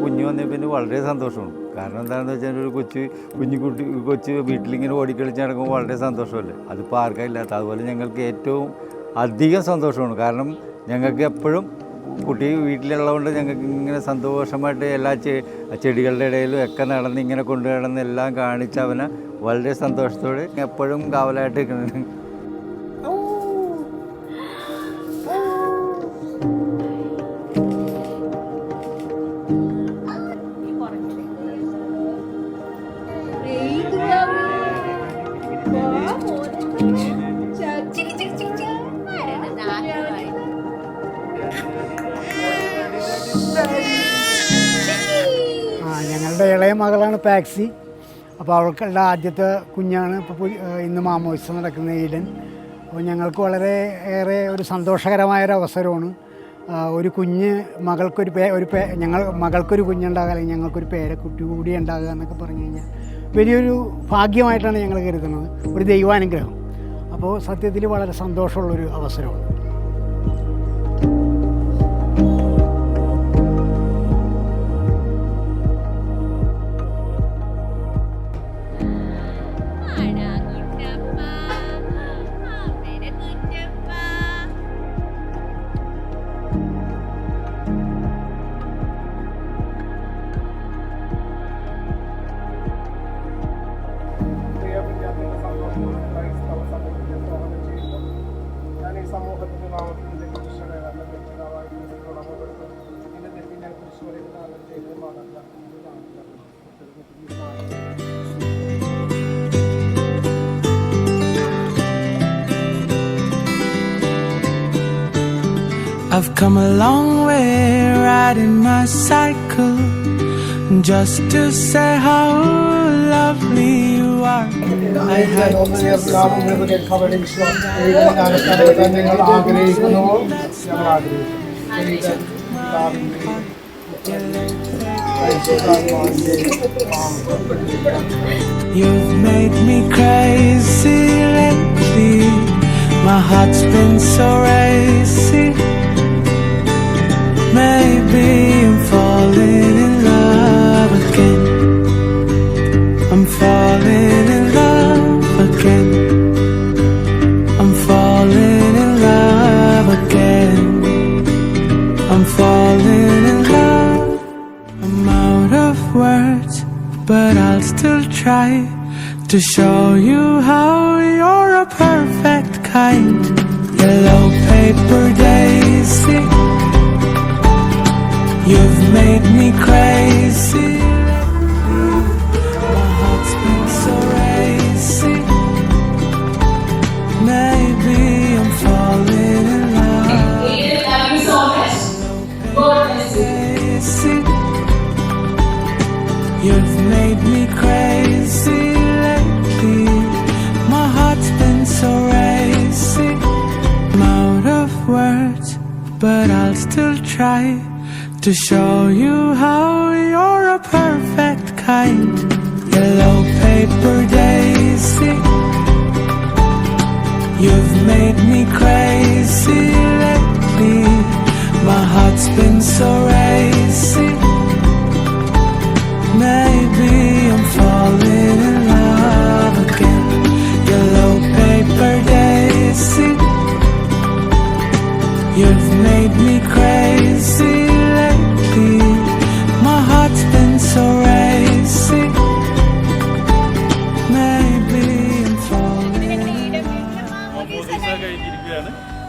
കുഞ്ഞ് വന്നേ പിന്നെ വളരെ സന്തോഷമാണ്. കാരണം എന്താണെന്ന് വെച്ചാൽ ഒരു കൊച്ച് വീട്ടിലിങ്ങനെ ഓടിക്കളിച്ച് നടക്കുമ്പോൾ വളരെ സന്തോഷമല്ലേ. അതിപ്പോൾ ആർക്കാ ഇല്ലാത്ത. അതുപോലെ ഞങ്ങൾക്ക് ഏറ്റവും അധികം സന്തോഷമാണ്. കാരണം ഞങ്ങൾക്ക് എപ്പോഴും കുട്ടി വീട്ടിലുള്ളതുകൊണ്ട് ഞങ്ങൾക്ക് ഇങ്ങനെ സന്തോഷമായിട്ട് എല്ലാ ചെടികളുടെ ഇടയിലും ഒക്കെ നടന്ന് ഇങ്ങനെ കൊണ്ടു നടന്ന് എല്ലാം കാണിച്ച് അവനെ വളരെ സന്തോഷത്തോടെ എപ്പോഴും കാവലായിട്ട് നിൽക്കുന്നത്. ഞങ്ങളുടെ ഇളയ മകളാണ് പാക്സി. അപ്പോൾ അവൾക്കുള്ള ആദ്യത്തെ കുഞ്ഞാണ് ഇപ്പോൾ ഇന്ന് മാമോദിസം നടക്കുന്ന ഈഡൻ. അപ്പോൾ ഞങ്ങൾക്ക് വളരെ ഏറെ ഒരു സന്തോഷകരമായൊരു അവസരമാണ്. ഒരു കുഞ്ഞ് മകൾക്കൊരു കുഞ്ഞുണ്ടാകുക, അല്ലെങ്കിൽ ഞങ്ങൾക്കൊരു പേരക്കുട്ടി കൂടി ഉണ്ടാകുക എന്നൊക്കെ പറഞ്ഞു കഴിഞ്ഞാൽ വലിയൊരു ഭാഗ്യമായിട്ടാണ് ഞങ്ങൾ കരുതുന്നത്, ഒരു ദൈവാനുഗ്രഹം. അപ്പോൾ സത്യത്തിൽ വളരെ സന്തോഷമുള്ളൊരു അവസരമാണ്. I've come a long way riding my cycle just to say how lovely you are. I had You've made me crazy lately. My heart's been so racy. Maybe I'm falling in love again. I'm falling in love again. I'm falling in love again. I'm falling in love. I'm out of words, but I'll still try to show you how you're a perfect kind. Yellow paper daisy, you've made me crazy. My heart's been so racy. Maybe I'm falling in love. Thank you so much. God bless you. You've made me crazy lately. My heart's been so racy. I'm out of words, but I'll still try to show you how you're a perfect kind. Yellow paper daisy, you've made me crazy lately. My heart's been so racy. Maybe I'm falling in love again. Yellow paper daisy, you've made me crazy lately. My heart's been so racy. Maybe I'm falling in love.